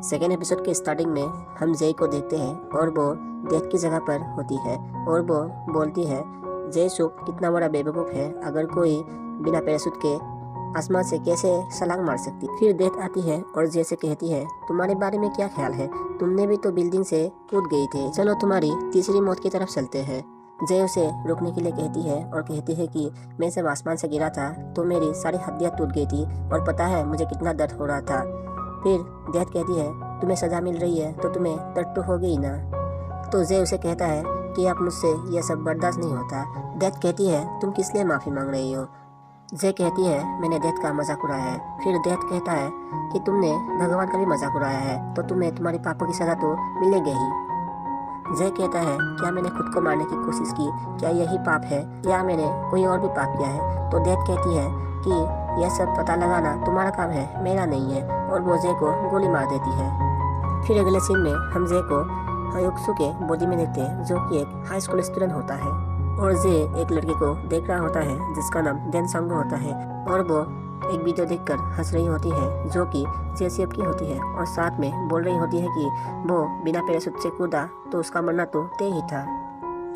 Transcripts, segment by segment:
Second episode के starting में हम जे को देखते हैं और वो डेथ की जगह पर होती है और वो बोलती है जे सुक कितना बड़ा बेवकूफ़ है, अगर कोई बिना पैराशूट के आसमान से कैसे छलांग मार सकती। फिर डेथ आती है और जे से कहती है तुम्हारे बारे में क्या ख्याल है, तुमने भी तो बिल्डिंग से कूद गई थी, चलो तुम्हारी तीसरी मौत की तरफ चलते हैं। जे उसे रुकने के लिए कहती है और कहती है कि मैं जब आसमान से गिरा था तो मेरी सारी हड्डियाँ टूट गई थी और पता है मुझे कितना दर्द हो रहा था। फिर डेथ कहती है तुम्हें सज़ा मिल रही है तो तुम्हें दर्द तो होगी ही ना। तो जे उसे कहता है कि अब मुझसे यह सब बर्दाश्त नहीं होता। डेथ कहती है तुम किस लिए माफ़ी मांग रही हो। जे कहती है मैंने डेथ का मजाक उड़ाया है। फिर डेथ कहता है कि तुमने भगवान का भी मजाक उड़ाया है तो तुम्हें तुम्हारे पापों की सज़ा तो मिलेगी ही। जय कहता है क्या मैंने खुद को मारने की कोशिश की, क्या यही पाप है या मैंने कोई और भी पाप किया है। तो डेथ कहती है कि यह सब पता लगाना तुम्हारा काम है, मेरा नहीं है, और वो जय को गोली मार देती है। फिर अगले सीन में हम जय को हयोक्सु के बॉडी में देखते हैं जो कि एक हाई स्कूल स्टूडेंट होता है और जय एक लड़की को देख रहा होता है जिसका नाम डेन संगो होता है और वो एक वीडियो देखकर हंस रही होती है जो कि जेसीएफ की होती है और साथ में बोल रही होती है कि वो बिना पैराशूट से कूदा तो उसका मरना तो तय ही था।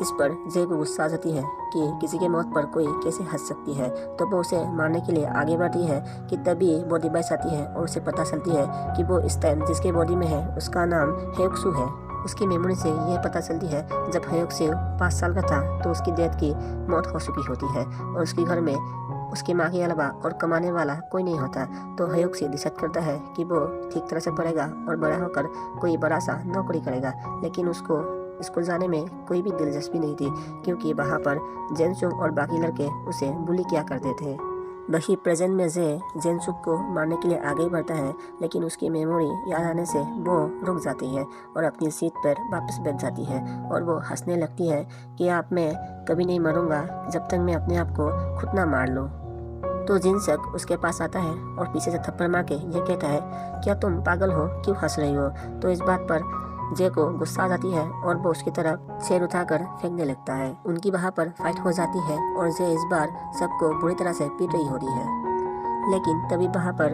इस पर जय को गुस्सा आ जाती है कि किसी के मौत पर कोई कैसे हंस सकती है, तो वो उसे मारने के लिए आगे बढ़ती है कि तभी वो डिवाइस आती है और उसे पता चलती है कि वो इस टाइम जिसके बॉडी में है उसका नाम हयोक्सु है। उसकी मेमोरी से यह पता चलती है जब हयोक्सु 5 साल का था तो उसकी डेथ की मौत हो चुकी होती है और उसके घर में उसकी माँ के अलावा और कमाने वाला कोई नहीं होता। तो हयोक्सु डिसाइड करता है कि वो ठीक तरह से पढ़ेगा और बड़ा होकर कोई बड़ा सा नौकरी करेगा, लेकिन उसको स्कूल जाने में कोई भी दिलचस्पी नहीं थी क्योंकि वहाँ पर जेनसुक और बाकी लड़के उसे बुली किया करते थे। वही प्रेजेंट में जे जेनसुक को मारने के लिए आगे बढ़ता है, लेकिन उसकी मेमोरी याद आने से वो रुक जाती है और अपनी सीट पर वापस बैठ जाती है और वो हंसने लगती है कि आप मैं कभी नहीं मरूंगा जब तक मैं अपने आप को खुद ना मार लूँ। तो जिनसक उसके पास आता है और पीछे से थप्पड़ मार के ये कहता है क्या तुम पागल हो, क्यों हंस रही हो। तो इस बात पर जे को गुस्सा आ जाती है और वो उसकी तरफ चेयर उठाकर फेंकने लगता है। उनकी वहाँ पर फाइट हो जाती है और जे इस बार सबको बुरी तरह से पीट रही होती है, लेकिन तभी वहाँ पर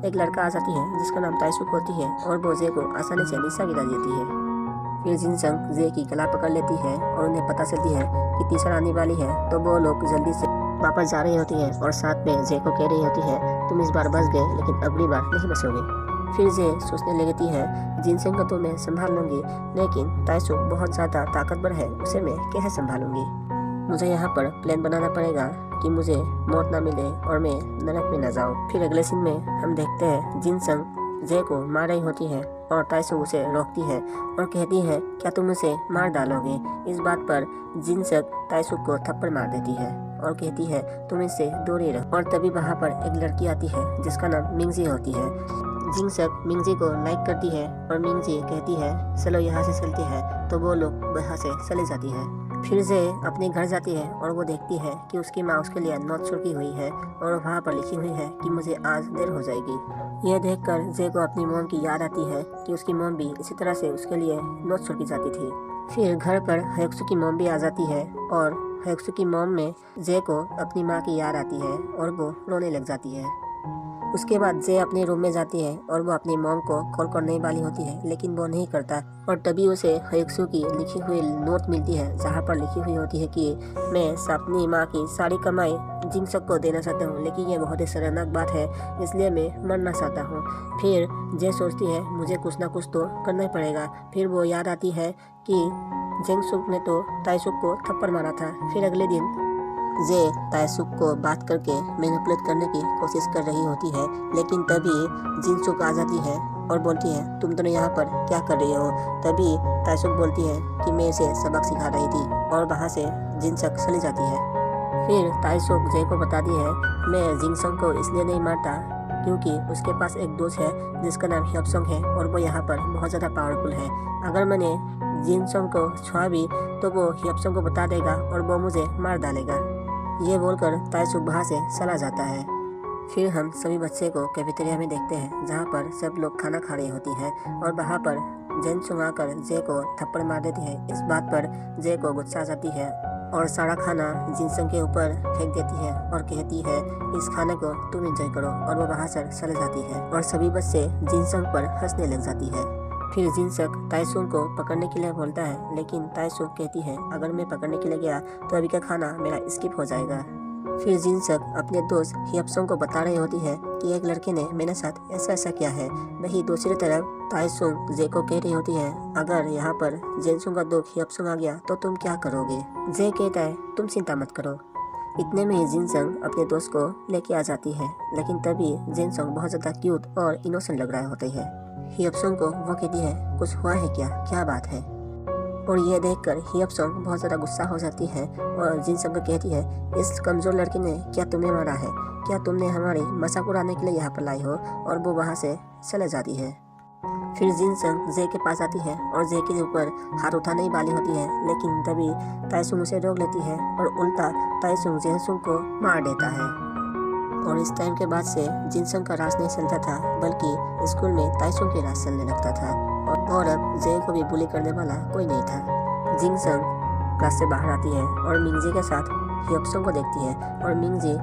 एक लड़का आ जाती है जिसका नाम ताइसुक होती है और वो जे को आसानी से नीचा गिरा देती है। फिर जिनसंग जे की गला पकड़ लेती है और उन्हें पता चलती है कि तीसरा आने वाली है, तो वो लोग जल्दी से वापस जा रही होती है और साथ में जे को कह रही होती है तुम इस बार बच गए लेकिन अगली बार नहीं बचोगे। फिर जे सोचने लगती है जिनसंग को तो मैं संभाल लूंगी, लेकिन ताइसुक बहुत ज़्यादा ताकतवर है, उसे मैं कैसे संभालूंगी। मुझे यहाँ पर प्लान बनाना पड़ेगा कि मुझे मौत ना मिले और मैं नरक में न जाऊँ। फिर अगले सीन में हम देखते हैं जिनसंग जे को मार रही होती है और ताइसुक उसे रोकती है और कहती है क्या तुम उसे मार डालोगे। इस बात पर जिनसंग ताइसुक को थप्पड़ मार देती है और कहती है तुम इससे दूर ही रहो। और तभी वहाँ पर एक लड़की आती है जिसका नाम मिंगजी होती है। जिनसक मिंगजी को लाइक करती है और मिंगजी कहती है चलो यहाँ से चलती है, तो वो लोग वहाँ से चली जाती है। फिर जे अपने घर जाती है और वो देखती है कि उसकी माँ उसके लिए नोट छिड़की हुई है और वहाँ पर लिखी हुई है कि मुझे आज देर हो जाएगी। यह देखकर जे को अपनी मॉम की याद आती है कि उसकी मॉम भी इसी तरह से उसके लिए नोट छिड़की जाती थी। फिर घर पर हयोक्सु की मॉम भी आ जाती है और हयोक्सु की मॉम में जे को अपनी माँ की याद आती है और वो रोने लग जाती है। उसके बाद जे अपने रूम में जाती है और वो अपनी मॉम को कॉल करने वाली होती है, लेकिन वो नहीं करता और तभी उसे हयोक्सु की लिखी हुई नोट मिलती है जहाँ पर लिखी हुई होती है कि मैं अपनी माँ की सारी कमाई जिनसक को देना चाहता हूँ, लेकिन यह बहुत ही शर्मनाक बात है इसलिए मैं मरना चाहता हूँ। फिर जे सोचती है मुझे कुछ ना कुछ तो करना ही पड़ेगा। फिर वो याद आती है कि जेंगसुक ने तो ताइसुक को थप्पड़ मारा था। फिर अगले दिन जे ताइसुक को बात करके मैनिपुलेट करने की कोशिश कर रही होती है, लेकिन तभी जिनसुक आ जाती है और बोलती है तुम दोनों यहाँ पर क्या कर रही हो। तभी ताइसुक बोलती है कि मैं इसे सबक सिखा रही थी और वहाँ से जिनसक चली जाती है। फिर ताइसुक जे को बताती है मैं जिनसंग को इसलिए नहीं मारता क्योंकि उसके पास एक दोस्त है जिसका नाम ह्योप्संग है और वो यहाँ पर बहुत ज़्यादा पावरफुल है। अगर मैंने जिनसंग को छुआ भी तो वो ह्योप्संग को बता देगा और वो मुझे मार डालेगा। ये बोलकर ताइसुक वहाँ से चला जाता है। फिर हम सभी बच्चे को कैफेटेरिया में देखते हैं जहाँ पर सब लोग खाना खा रही होती है और वहाँ पर जेनसुंग आकर जे को थप्पड़ मार देती है। इस बात पर जे को गुस्सा आ जाती है और सारा खाना जिनसंग के ऊपर फेंक देती है और कहती है इस खाने को तुम एंजॉय करो, और वो वहाँ से चले जाती है और सभी बच्चे जिनसंग पर हंसने लग जाती है। फिर जिनसंग ताइसुंग को पकड़ने के लिए बोलता है, लेकिन ताइसुंग कहती है अगर मैं पकड़ने के लिए गया तो अभी का खाना मेरा स्किप हो जाएगा। फिर जिनसंग अपने दोस्त हियपसोंग को बता रही होती है कि एक लड़के ने मेरे साथ ऐसा ऐसा किया है। वही दूसरी तरफ ताइसुंग जे को कह रही होती है अगर यहाँ पर जिनसुंग का दोस्त हियपसोंग आ गया तो तुम क्या करोगे। जे कहता है तुम चिंता मत करो। इतने में ही जिनसंग अपने दोस्त को लेके आ जाती है, लेकिन तभी जिनसंग बहुत ज़्यादा क्यूट और इनोसेंट लग रहा होते हैं। हियपसोंग को वो कहती है कुछ हुआ है क्या, क्या बात है। और ये देखकर हियपसोंग बहुत ज़्यादा गुस्सा हो जाती है और जिनसंग को कहती है इस कमज़ोर लड़के ने क्या तुम्हें मारा है, क्या तुमने हमारी मजाक उड़ाने के लिए यहाँ पर लाई हो, और वो वहाँ से चले जाती है। फिर जिनसंग जे के पास आती है और जे के ऊपर हाथ उठाने ही वाली होती है, लेकिन तभी ताइसुंग उसे रोक लेती है और उल्टा ताइसुंग जिनसुंग को मार देता है। और इस टाइम के बाद से जिनसंग का राज नहीं चलता था, बल्कि स्कूल में ताइसुंग के राज चलने लगता था और अब जे को भी बुली करने वाला कोई नहीं था। जिनसंग क्लास से बाहर आती है और मिंगजी के साथ हियपसोंग को देखती है और मिंगजी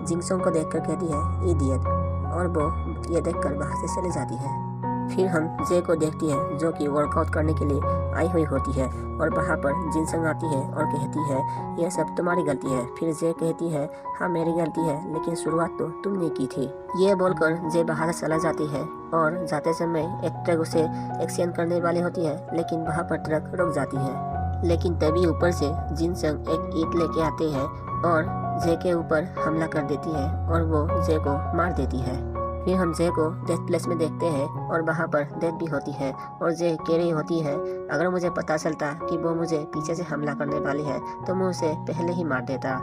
जिनसंग को देखकर कहती है इडियट, और वो ये देखकर वहाँ से चली जाती है। फिर हम जे को देखती है जो कि वर्कआउट करने के लिए आई हुई होती है और वहाँ पर जिनसंग आती है और कहती है यह सब तुम्हारी गलती है। फिर जे कहती है हाँ मेरी गलती है, लेकिन शुरुआत तो तुमने की थी। ये बोलकर जे बाहर से चला जाती है और जाते समय एक ट्रक उसे एक्सीडेंट करने वाली होती है, लेकिन वहाँ पर ट्रक रुक जाती है। लेकिन तभी ऊपर से जिनसंग एक ईंट लेके आते हैं और जे के ऊपर हमला कर देती है और वो जे को मार देती है। फिर हम जे को डेथ प्लेस में देखते हैं और वहाँ पर डेथ भी होती है और जे कह रही होती है अगर मुझे पता चलता कि वो मुझे पीछे से हमला करने वाली है तो मैं उसे पहले ही मार देता।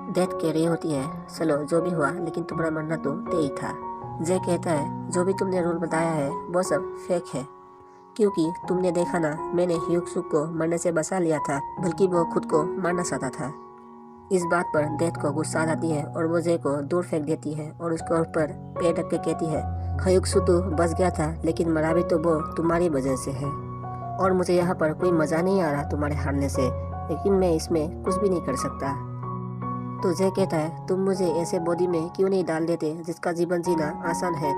डेथ कह रही होती है चलो जो भी हुआ, लेकिन तुम्हारा मरना तो तय ही था। जे कहता है जो भी तुमने रूल बताया है वो सब फेक है, क्योंकि तुमने देखा ना मैंने हियुक्सुक को मरने से बचा लिया था, बल्कि वो खुद को मारना चाहता था। इस बात पर डेथ को गुस्सा आ जाती है और वो जे को दूर फेंक देती है और उसके ऊपर पैर रख के कहती है हियुक्सु तो बच गया था, लेकिन मरा भी तो वो तुम्हारी वजह से है और मुझे यहाँ पर कोई मजा नहीं आ रहा तुम्हारे हारने से, लेकिन मैं इसमें कुछ भी नहीं कर सकता। तो जे कहता है तुम मुझे ऐसे बॉडी में क्यों नहीं डाल देते जिसका जीवन जीना आसान है।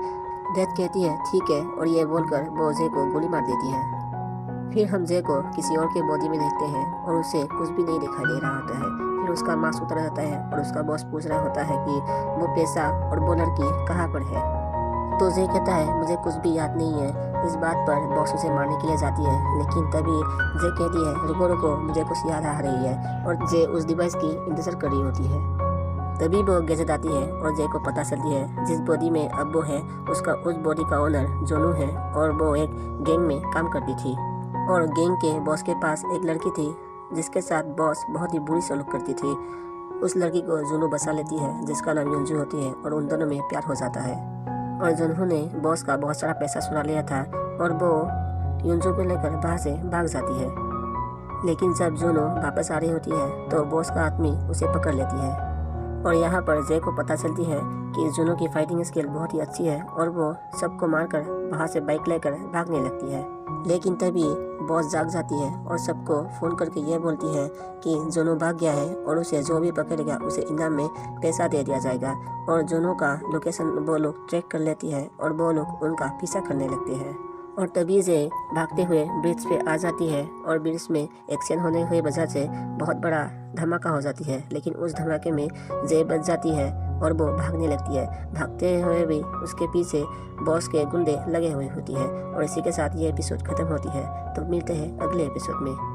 डेथ कहती है ठीक है, और ये बोलकर वो जे को गोली मार देती है। फिर हम जे को किसी और के बॉडी में देखते हैं और उसे कुछ भी नहीं दिखाई दे रहा होता है। फिर उसका मास्क उतर जाता है और उसका बॉस पूछ रहा होता है कि वो पैसा और वो लड़की कहाँ पर है। तो जे कहता है मुझे कुछ भी याद नहीं है। इस बात पर बॉस उसे मारने के लिए जाती है, लेकिन तभी जे कहती है रुको रुको मुझे कुछ याद आ रही है, और जे उस डिवाइस की इंतजार कर रही होती है। तभी वो गैजेट आती है और जे को पता चलती है जिस बॉडी में अब वो है उसका उस बॉडी का ओनर जोनू है और वो एक गैंग में काम करती थी। और गैंग के बॉस के पास एक लड़की थी जिसके साथ बॉस बहुत ही बुरी सलूक करती थी। उस लड़की को जुनू बसा लेती है जिसका नाम युंजू होती है और उन दोनों में प्यार हो जाता है। और जुनू ने बॉस का बहुत सारा पैसा चुरा लिया था और वो युंजू को लेकर वहाँ से भाग जाती है। लेकिन जब जुनू वापस आ रही होती है तो बॉस का आदमी उसे पकड़ लेती है और यहाँ पर जे को पता चलती है कि जुनू की फाइटिंग स्किल बहुत ही अच्छी है और वो सबको मारकर वहाँ से बाइक लेकर भागने लगती है। लेकिन तभी बॉस जाग जाती है और सबको फ़ोन करके ये बोलती है कि जुनू भाग गया है और उसे जो भी पकड़ेगा उसे इनाम में पैसा दे दिया जाएगा। और जुनू का लोकेशन वो लोग ट्रैक कर लेती है और वो लोग उनका पीछा करने लगते हैं। और तभी जे भागते हुए ब्रिज पे आ जाती है और ब्रिज में एक्सीडेंट होने हुए वजह से बहुत बड़ा धमाका हो जाती है, लेकिन उस धमाके में जे बच जाती है और वो भागने लगती है। भागते हुए भी उसके पीछे बॉस के गुंडे लगे हुए होती है। और इसी के साथ ये एपिसोड खत्म होती है। तो मिलते हैं अगले एपिसोड में।